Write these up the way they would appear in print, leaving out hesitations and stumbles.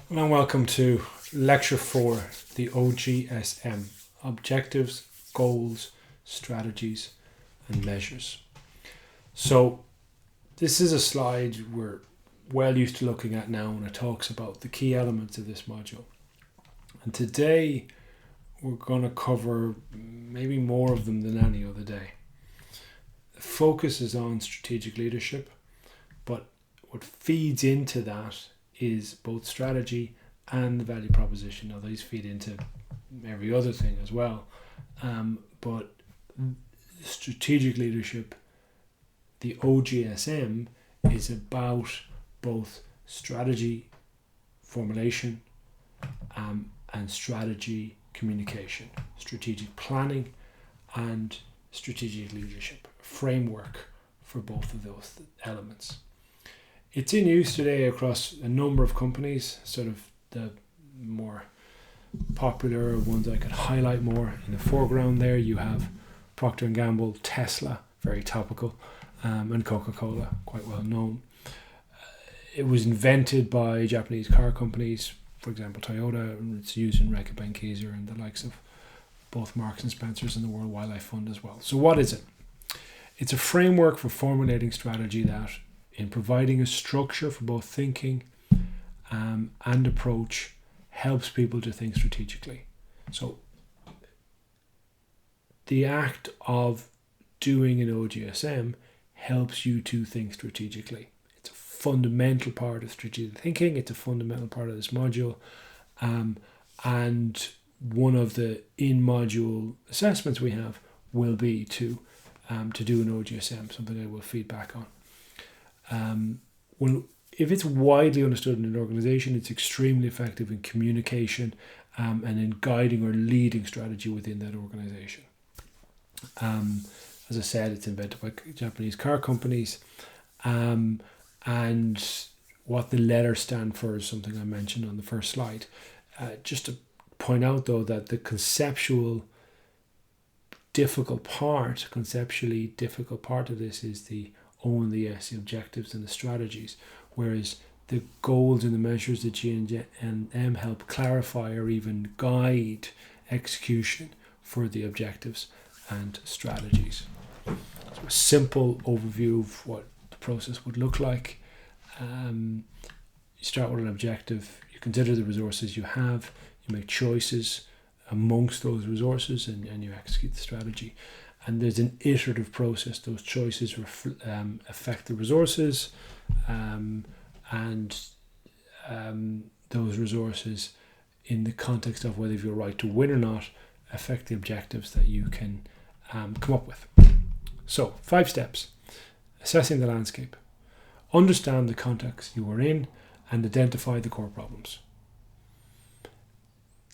Hello and welcome to Lecture 4, the OGSM, Objectives, Goals, Strategies and Measures. So this is a slide we're well used to looking at now when it talks about the key elements of this module. And today we're going to cover maybe more of them than any other day. The focus is on strategic leadership, but what feeds into that is both strategy and the value proposition. Now these feed into every other thing as well, but strategic leadership, the OGSM, is about both strategy formulation and strategy communication, strategic planning and strategic leadership, framework for both of those elements. It's in use today across a number of companies. Sort of the more popular ones I could highlight more in the foreground there, you have Procter & Gamble, Tesla, very topical, and Coca-Cola, quite well known. It was invented by Japanese car companies, for example Toyota, and it's used in Reckitt Benckiser and the likes of both Marks and Spencer's and the World Wildlife Fund as well. So what is it? It's a framework for formulating strategy that, in providing a structure for both thinking and approach, helps people to think strategically. So the act of doing an OGSM helps you to think strategically. It's a fundamental part of strategic thinking. It's a fundamental part of this module. And one of the in-module assessments we have will be to do an OGSM, something I will feed back on. If it's widely understood in an organization, it's extremely effective in communication and in guiding or leading strategy within that organization. As I said, it's invented by Japanese car companies, and what the letters stand for is something I mentioned on the first slide. Just to point out though that the conceptually difficult part of this is the O and the S, the objectives and the strategies, whereas the goals and the measures, the G and M, help clarify or even guide execution for the objectives and strategies. So a simple overview of what the process would look like. You start with an objective, you consider the resources you have, you make choices amongst those resources and you execute the strategy. And there's an iterative process. Those choices affect the resources, and those resources, in the context of whether you're right to win or not, affect the objectives that you can come up with. So, 5 steps. Assessing the landscape. Understand the context you are in and identify the core problems.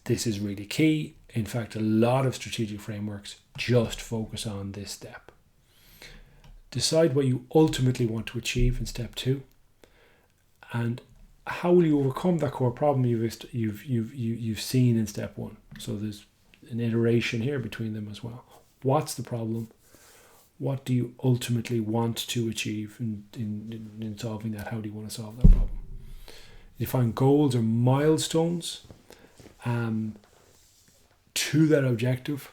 This is really key. In fact, a lot of strategic frameworks just focus on this step. Decide what you ultimately want to achieve in step 2, and how will you overcome that core problem you've seen in step 1. So there's an iteration here between them as well. What's the problem? What do you ultimately want to achieve in solving that? How do you want to solve that problem? Define goals or milestones to that objective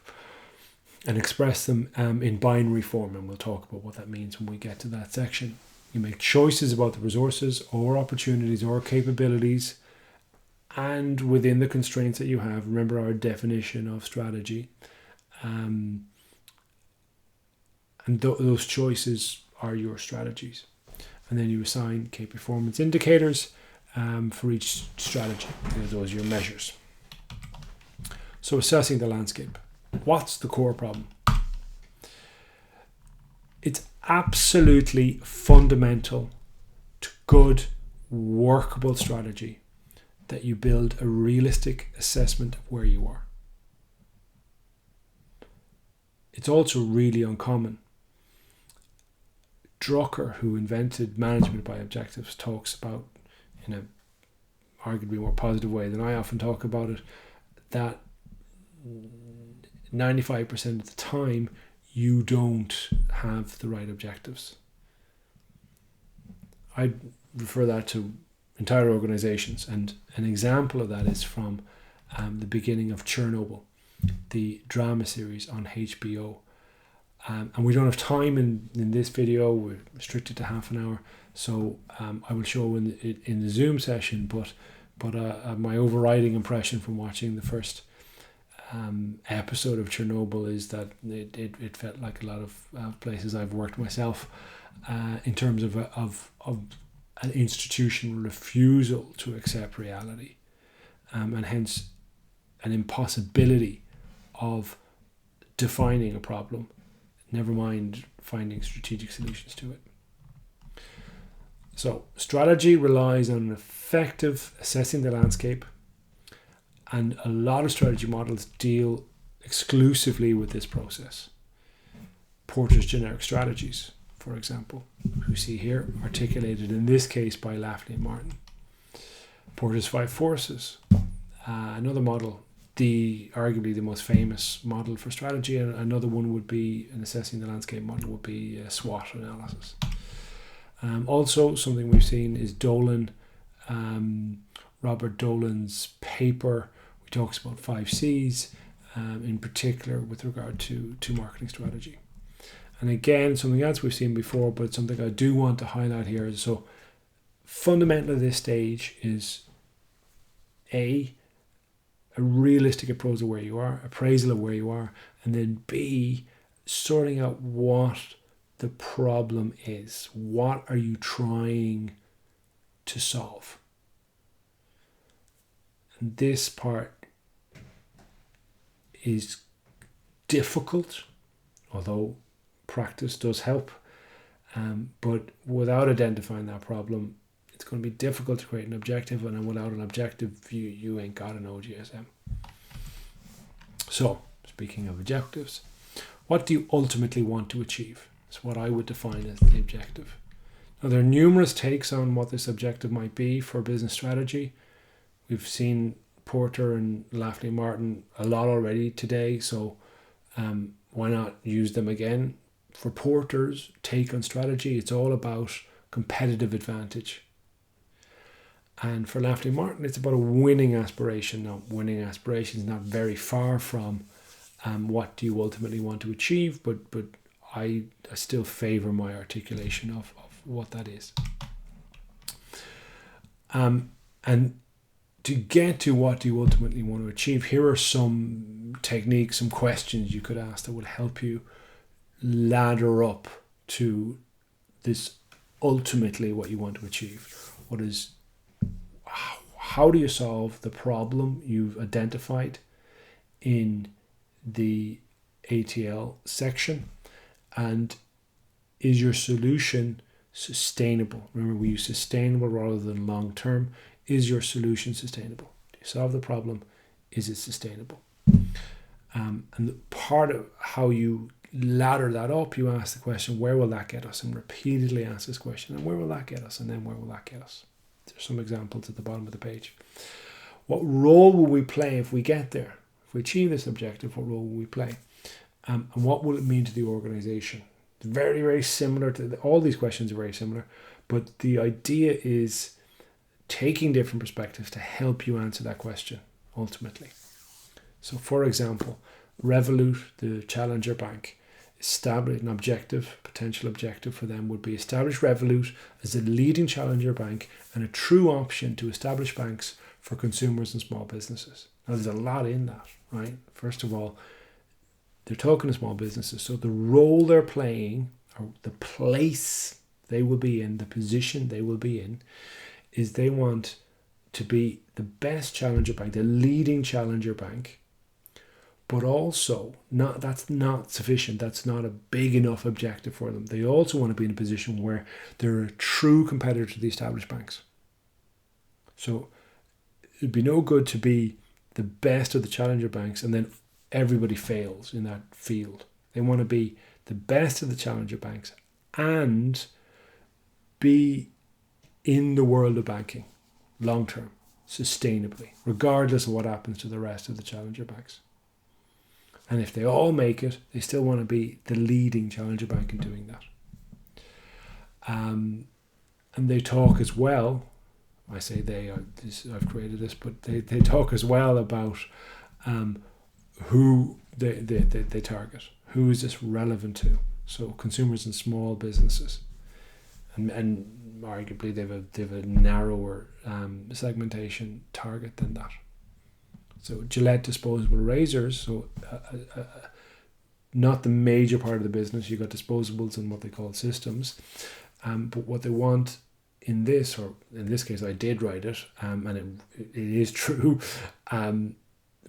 and express them in binary form, and we'll talk about what that means when we get to that section. You make choices about the resources or opportunities or capabilities, and within the constraints that you have, remember our definition of strategy, and those choices are your strategies. And then you assign key performance indicators for each strategy. Those are your measures. So assessing the landscape. What's the core problem? It's absolutely fundamental to good, workable strategy that you build a realistic assessment of where you are. It's also really uncommon. Drucker, who invented management by objectives, talks about, in a arguably more positive way than I often talk about it, that 95% of the time you don't have the right objectives. I refer that to entire organizations. And an example of that is from the beginning of Chernobyl, the drama series on HBO. And we don't have time in this video, we're restricted to half an hour, so I will show in the Zoom session, but my overriding impression from watching the first episode of Chernobyl is that it felt like a lot of places I've worked myself, in terms of an institutional refusal to accept reality, and hence an impossibility of defining a problem, never mind finding strategic solutions to it. So strategy relies on effective assessing the landscape, and a lot of strategy models deal exclusively with this process. Porter's generic strategies, for example, we see here, articulated in this case by Lafley and Martin. Porter's 5 forces, another model, arguably the most famous model for strategy. And another one would be, an assessing the landscape model would be SWOT analysis. Also, something we've seen is Dolan, Robert Dolan's paper. He talks about 5 C's, in particular with regard to marketing strategy. And again, something else we've seen before, but something I do want to highlight here. So fundamental at this stage is A, a realistic approach of where you are, appraisal of where you are, and then B, sorting out what the problem is. What are you trying to solve? And this part is difficult, although practice does help. But without identifying that problem, it's going to be difficult to create an objective, and without an objective, you ain't got an OGSM. So, speaking of objectives, what do you ultimately want to achieve? It's what I would define as the objective. Now, there are numerous takes on what this objective might be for business strategy. We've seen Porter and Lafley and Martin a lot already today, so why not use them again? For Porter's take on strategy, it's all about competitive advantage. And for Lafley and Martin, it's about a winning aspiration. Now, winning aspiration is not very far from what do you ultimately want to achieve, but I still favour my articulation of what that is. And to get to what do you ultimately want to achieve, here are some techniques, some questions you could ask that will help you ladder up to this ultimately what you want to achieve. How do you solve the problem you've identified in the ATL section, and is your solution sustainable? Remember, we use sustainable rather than long term. Is your solution sustainable? Do you solve the problem? Is it sustainable? And the part of how you ladder that up, you ask the question, where will that get us? And repeatedly ask this question, and where will that get us? And then where will that get us? There's some examples at the bottom of the page. What role will we play if we get there? If we achieve this objective, what role will we play? And what will it mean to the organization? It's very, very similar to all these questions are very similar, but the idea is taking different perspectives to help you answer that question ultimately. So, for example, Revolut, the challenger bank, establish an objective, potential objective for them would be establish Revolut as a leading challenger bank and a true option to establish banks for consumers and small businesses. Now, there's a lot in that, right? First of all, they're talking to small businesses, so the role they're playing, or the place they will be in, the position they will be in, is they want to be the best challenger bank, the leading challenger bank. But also, that's not sufficient. That's not a big enough objective for them. They also want to be in a position where they're a true competitor to the established banks. So it'd be no good to be the best of the challenger banks and then everybody fails in that field. They want to be the best of the challenger banks and be in the world of banking long term, sustainably, regardless of what happens to the rest of the challenger banks. And if they all make it, they still want to be the leading challenger bank in doing that. And they talk as well I say I've created this, but they talk as well about who they target. Who is this relevant to? So consumers and small businesses, and arguably they have a narrower segmentation target than that. So Gillette disposable razors, so not the major part of the business. You got disposables and what they call systems, but what they want in this, or in this case, I did write it, and it is true.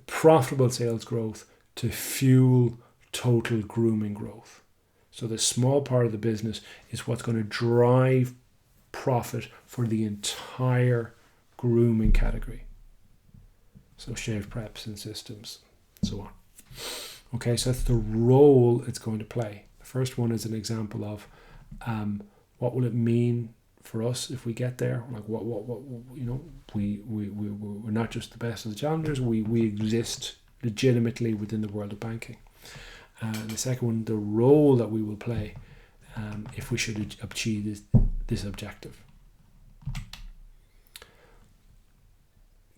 Profitable sales growth to fuel total grooming growth. So the small part of the business is what's going to drive profit for the entire grooming category. So shave preps and systems, and so on. Okay, so that's the role it's going to play. The first one is an example of what will it mean for us if we get there. Like what we're not just the best of the challengers. We exist legitimately within the world of banking. And the second one, the role that we will play if we should achieve this objective.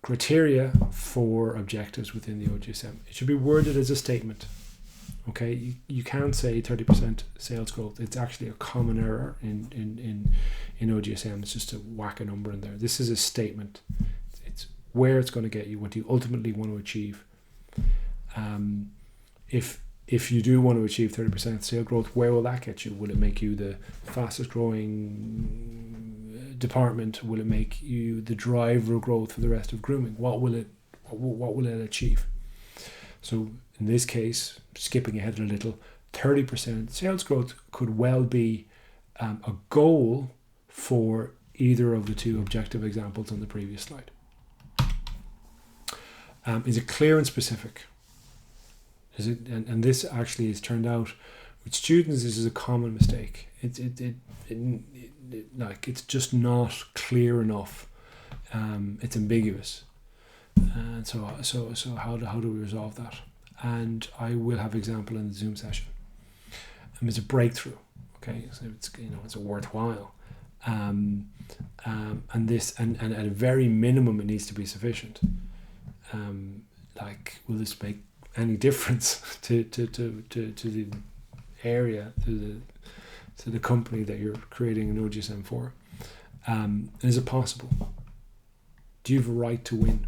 Criteria for objectives within the OGSM. It should be worded as a statement. Okay, you can't say 30% sales growth. It's actually a common error in OGSM. It's just to whack a number in there. This is a statement. It's where it's going to get you, what you ultimately want to achieve. If you do want to achieve 30% sales growth, where will that get you? Will it make you the fastest growing department? Will it make you the driver of growth for the rest of grooming? What will it achieve? So in this case, skipping ahead a little, 30% sales growth could well be a goal for either of the two objective examples on the previous slide. Is it clear and specific? Is it? And this actually has turned out with students. This is a common mistake. It's just not clear enough. It's ambiguous. And so how do we resolve that? And I will have example in the Zoom session. It's a breakthrough. Okay, so it's a worthwhile. And this and at a very minimum, it needs to be sufficient. Will this make any difference to the area, to the company that you're creating an OGSM for? Is it possible? Do you have a right to win?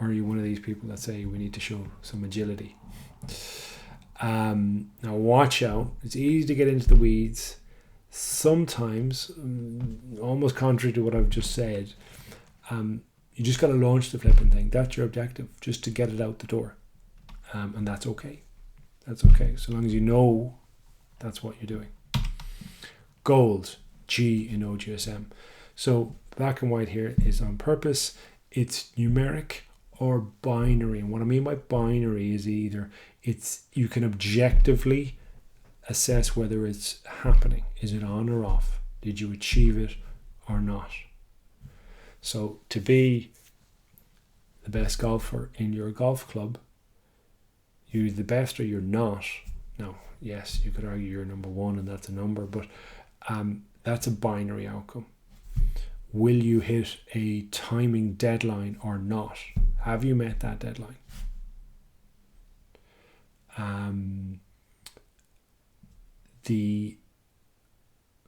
Or are you one of these people that say we need to show some agility? Now watch out. It's easy to get into the weeds. Sometimes, almost contrary to what I've just said, you just got to launch the flipping thing. That's your objective, just to get it out the door. And that's okay. That's okay, so long as you know that's what you're doing. Goals, G in OGSM. So black and white here is on purpose. It's numeric or binary. And what I mean by binary is either you can objectively assess whether it's happening. Is it on or off? Did you achieve it or not? So to be the best golfer in your golf club, you're the best or you're not. Now, yes, you could argue you're number one and that's a number, but that's a binary outcome. Will you hit a timing deadline or not? Have you met that deadline? The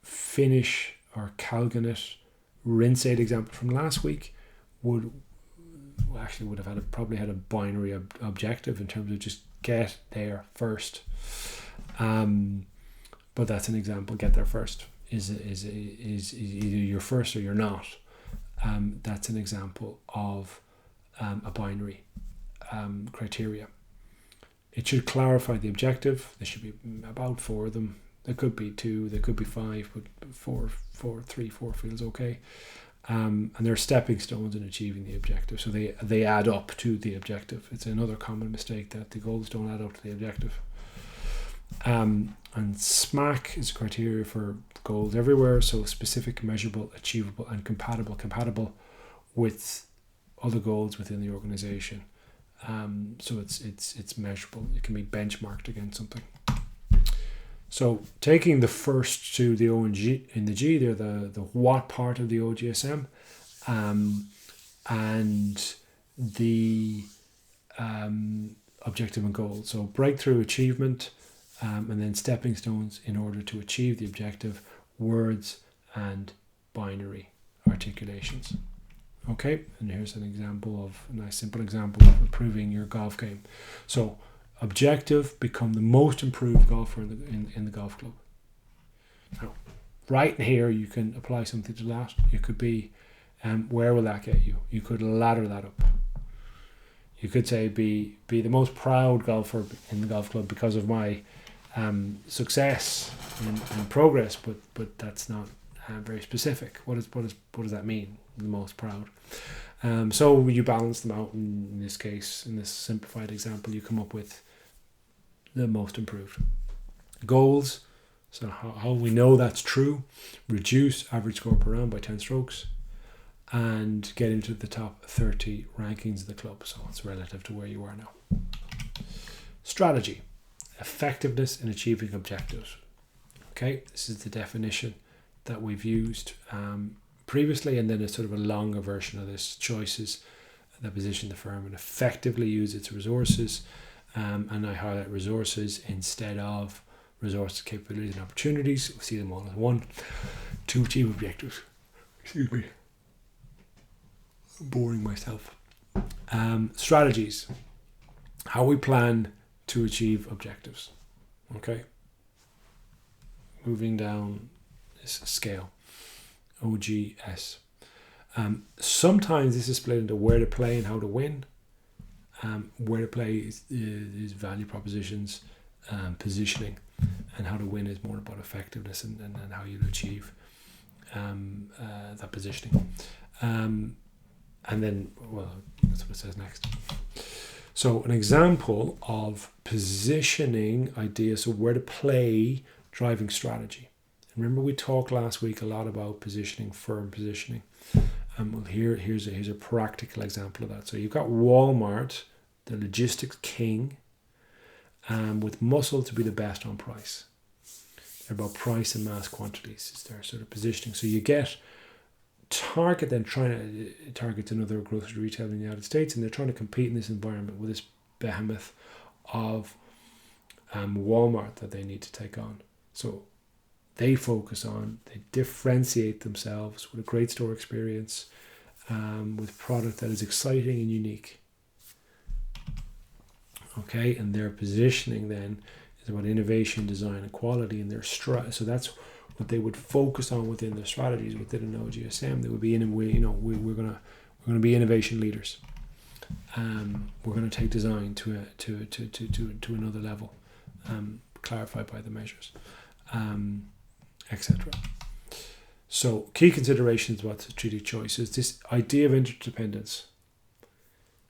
Finnish or Calganet rinse aid example from last week would have probably had a binary objective in terms of just get there first. But that's an example. Get there first is either you're first or you're not. That's an example of a binary criteria. It should clarify the objective. There should be about 4 of them. There could be 2, there could be 5, but 4 feels okay. And there are stepping stones in achieving the objective. So they add up to the objective. It's another common mistake that the goals don't add up to the objective. And SMAC is a criteria for goals everywhere. So specific, measurable, achievable, and compatible with other goals within the organization. So it's measurable. It can be benchmarked against something. So taking the first to the O and G in the G, they're the what part of the OGSM. and the objective and goal. So breakthrough, achievement, and then stepping stones in order to achieve the objective, words and binary articulations. Okay, and here's an example of a nice simple example of improving your golf game. So objective, become the most improved golfer in the golf club. Now, right in here you can apply something to that. It could be where will that get you? You could ladder that up. You could say be the most proud golfer in the golf club because of my success and progress, but that's not very specific. What does that mean? The most proud. So you balance them out. In this case, in this simplified example, you come up with the most improved. Goals. So how we know that's true: reduce average score per round by 10 strokes, and get into the top 30 rankings of the club. So it's relative to where you are now. Strategy. Effectiveness in achieving objectives. Okay, this is the definition that we've used previously, and then it's sort of a longer version of this: choices that position the firm and effectively use its resources, and I highlight resources instead of resources, capabilities and opportunities. We see them all as one to achieve objectives. Excuse me, I'm boring myself. Strategies, how we plan to achieve objectives. Okay, moving down this scale, OGS. Sometimes this is split into where to play and how to win. Where to play is value propositions, positioning, and how to win is more about effectiveness and how you achieve that positioning. And then, well, that's what it says next. So an example of positioning ideas, so where to play, driving strategy. Remember we talked last week a lot about positioning, firm positioning. Well, here's a practical example of that. So you've got Walmart, the logistics king, with muscle to be the best on price. They're about price and mass quantities. It's their sort of positioning. So you get Target then trying to target another grocery retailer in the United States, and they're trying to compete in this environment with this behemoth of Walmart that they need to take on. So they focus on, they differentiate themselves with a great store experience, with product that is exciting and unique. Okay, and their positioning then is about innovation, design, and quality, and their so that's what they would focus on within their strategies within an OGSM. They would be we're gonna be innovation leaders. We're gonna take design to another level, clarified by the measures, etc. So key considerations about strategic choices: this idea of interdependence,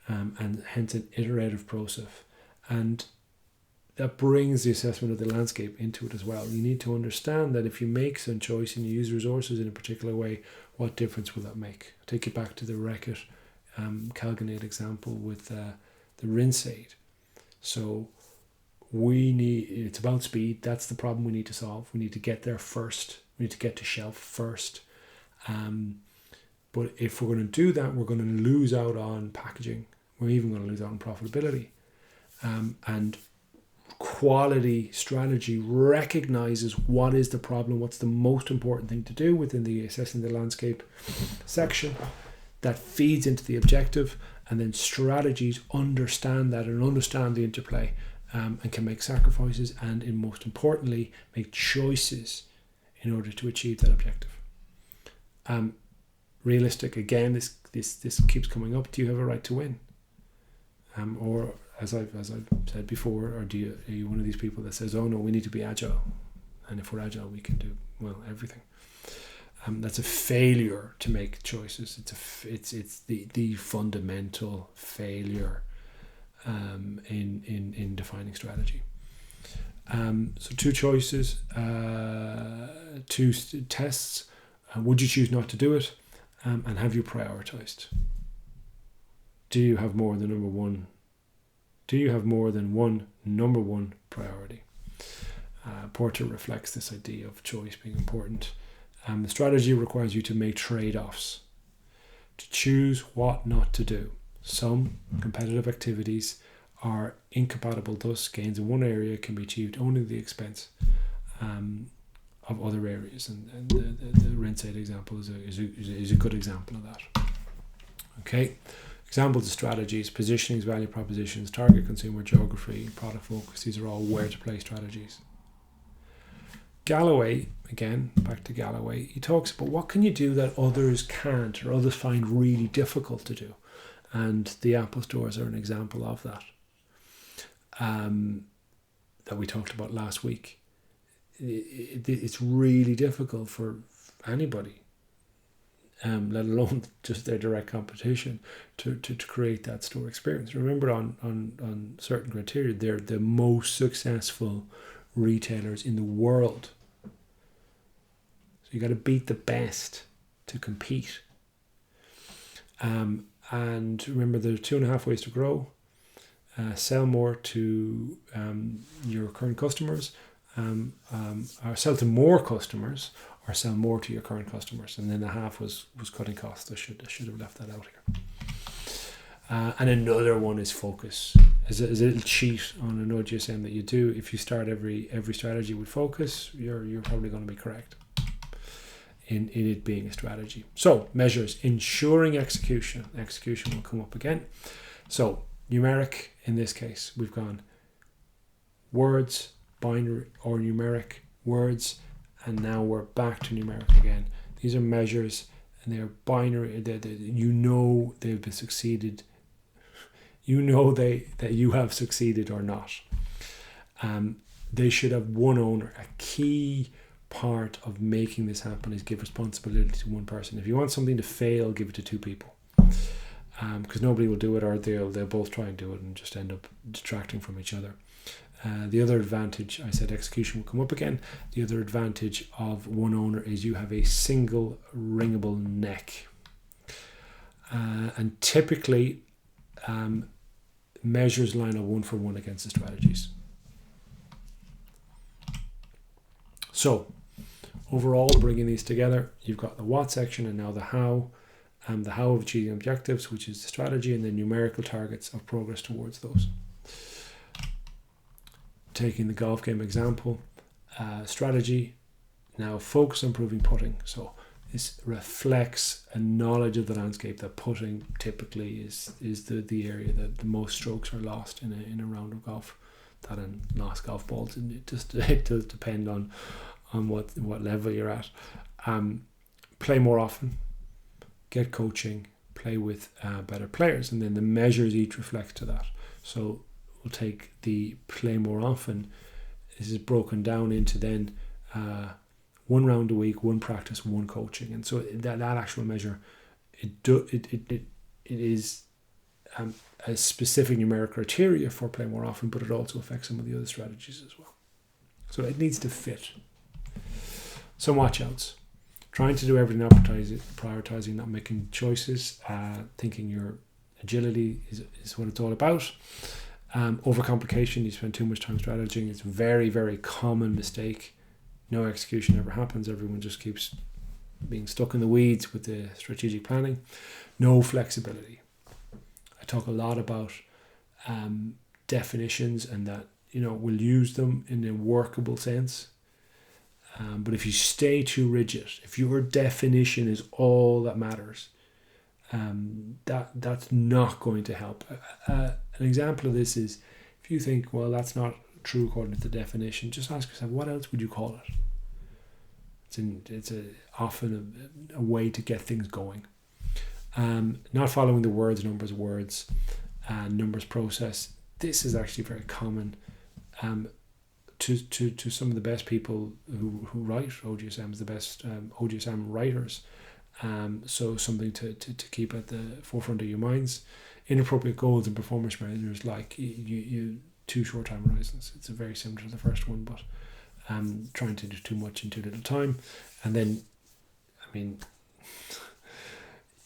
and hence an iterative process, and that brings the assessment of the landscape into it as well. You need to understand that if you make some choice and you use resources in a particular way, what difference will that make? I'll take you back to the Reckitt Calgonate example with the rinse aid. So it's about speed. That's the problem we need to solve. We need to get there first. We need to get to shelf first. But if we're going to do that, we're going to lose out on packaging. We're even going to lose out on profitability. And quality strategy recognizes what is the problem, what's the most important thing to do within the assessing the landscape section that feeds into the objective, and then strategies understand that and understand the interplay, and can make sacrifices and, most importantly, make choices in order to achieve that objective. Realistic, again, this keeps coming up. Do you have a right to win? Or as I've said before, or are you one of these people that says, oh no, we need to be agile, and if we're agile we can do everything? That's a failure to make choices. It's the fundamental failure in defining strategy. So two choices, two tests. Would you choose not to do it? And have you prioritized? Do you have more than number one? Do you have more than one number one priority? Porter reflects this idea of choice being important. The strategy requires you to make trade-offs to choose what not to do. Some competitive activities are incompatible, thus gains in one area can be achieved only at the expense of other areas, and the Rinsate example is a good example of that. Okay, examples of strategies: positionings, value propositions, target consumer, geography, product focus. These are all where to play strategies. Galloway, again, back to Galloway, he talks about what can you do that others can't or others find really difficult to do, and the Apple stores are an example of that. That we talked about last week. It's really difficult for anybody, let alone just their direct competition, to create that store experience. Remember, on certain criteria, they're the most successful retailers in the world. So you got to beat the best to compete. And remember, there are 2.5 ways to grow. Sell more to your current customers, or sell to more customers, or sell more to your current customers. And then the half was cutting costs. I should have left that out here. And another one is focus. As a little cheat on an OGSM that you do, if you start every strategy with focus, you're probably going to be correct in it being a strategy. So measures: ensuring execution. Execution will come up again. So numeric, in this case, we've gone words, binary or numeric, words, and now we're back to numeric again. These are measures, and they're binary. They've been succeeded. That you have succeeded or not. They should have one owner. A key part of making this happen is give responsibility to one person. If you want something to fail, give it to two people. Because nobody will do it, or they'll both try and do it and just end up detracting from each other. The other advantage, I said execution will come up again. The other advantage of one owner is you have a single ringable neck. And typically, measures line up 1-for-1 against the strategies. So, overall, bringing these together, you've got the what section and now the how. The how of achieving objectives, which is the strategy, and the numerical targets of progress towards those. Taking the golf game example, strategy, now focus on improving putting. So this reflects a knowledge of the landscape that putting typically is the area that the most strokes are lost in a round of golf. That and lost golf balls, and it does depend on what level you're at. Play more often. Get coaching, play with better players, and then the measures each reflect to that. So we'll take the play more often. This is broken down into then 1 round a week, 1 practice, 1 coaching, and so that actual measure, it is a specific numeric criteria for play more often, but it also affects some of the other strategies as well. So it needs to fit. Some watch outs. Trying to do everything, prioritizing, not making choices, thinking your agility is what it's all about. Overcomplication, you spend too much time strategizing. It's a very, very common mistake. No execution ever happens. Everyone just keeps being stuck in the weeds with the strategic planning. No flexibility. I talk a lot about definitions, and that we'll use them in a workable sense. But if you stay too rigid, if your definition is all that matters, that's not going to help. An example of this is, if you think, well, that's not true according to the definition, just ask yourself, what else would you call it? It's often a way to get things going. Not following the words, numbers process. This is actually very common. To some of the best people who write OGSMs, the best OGSM writers. So something to keep at the forefront of your minds. Inappropriate goals and performance measures, like you 2 short time horizons. It's very similar to the first one, but trying to do too much in too little time. And then,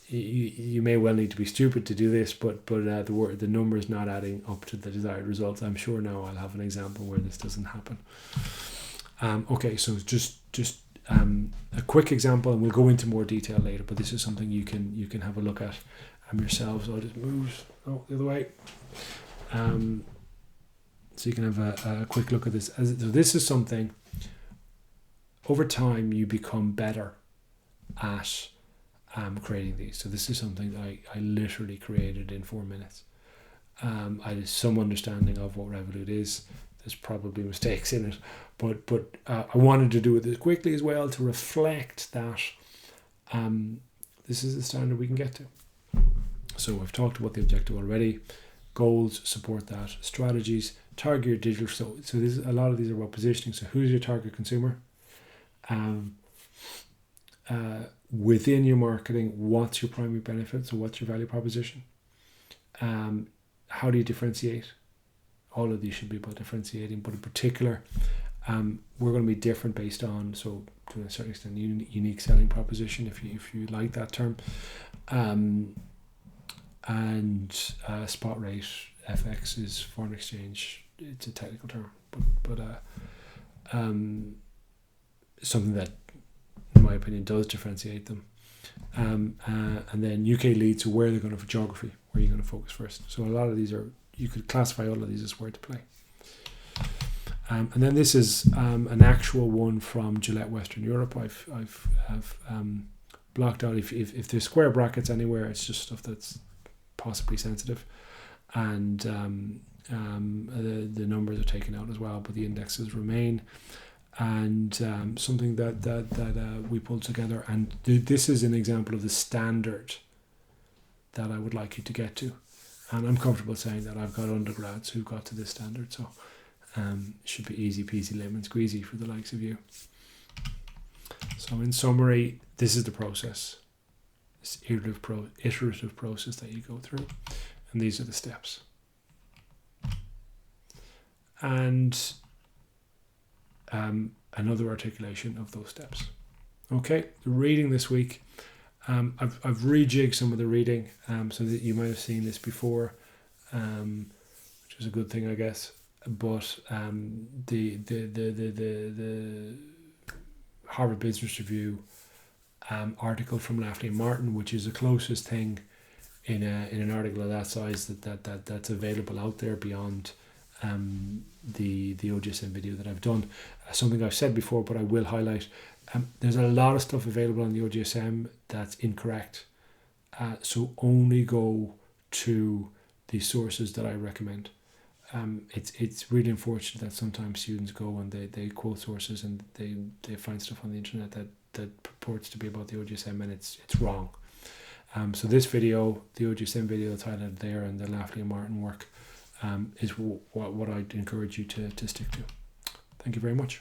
you may well need to be stupid to do this, but the number is not adding up to the desired results. I'm sure now I'll have an example where this doesn't happen. Okay, so just a quick example, and we'll go into more detail later, but this is something you can have a look at yourselves. I'll just move the other way. So you can have a quick look at this. So this is something, over time, you become better at creating these. So this is something that I literally created in 4 minutes. I had some understanding of what Revolut is. There's probably mistakes in it, but I wanted to do it this quickly as well to reflect that this is the standard we can get to. So I've talked about the objective already. Goals support that. Strategies, target your digital. So this, a lot of these are about positioning. So who's your target consumer? Within your marketing, what's your primary benefit? So what's your value proposition? How do you differentiate? All of these should be about differentiating, but in particular, we're going to be different based on, so to a certain extent, unique selling proposition, if you like that term, and spot rate. FX is foreign exchange. It's a technical term, but something that, in my opinion, does differentiate them. And then UK leads, so where they're going to, for geography, where you're going to focus first. So a lot of these are, you could classify all of these as where to play. And then this is an actual one from Gillette Western Europe. I've blocked out. If there's square brackets anywhere, it's just stuff that's possibly sensitive, and the numbers are taken out as well, but the indexes remain. And something that we pulled together, and this is an example of the standard that I would like you to get to. And I'm comfortable saying that I've got undergrads who got to this standard, so it should be easy peasy lemon squeezy for the likes of you. So in summary, this is the process, this iterative process that you go through, and these are the steps. And another articulation of those steps. Okay, the reading this week. I've rejigged some of the reading so that you might have seen this before, which is a good thing, I guess. But the Harvard Business Review article from Lafley and Martin, which is the closest thing in an article of that size that's available out there beyond the OGSM video that I've done. Something I've said before, but I will highlight. There's a lot of stuff available on the OGSM that's incorrect. So only go to the sources that I recommend. It's really unfortunate that sometimes students go and they quote sources and they find stuff on the internet that purports to be about the OGSM, and it's wrong. So this video, the OGSM video that's highlighted there, and the Lafley and Martin work, is what I'd encourage you to stick to. Thank you very much.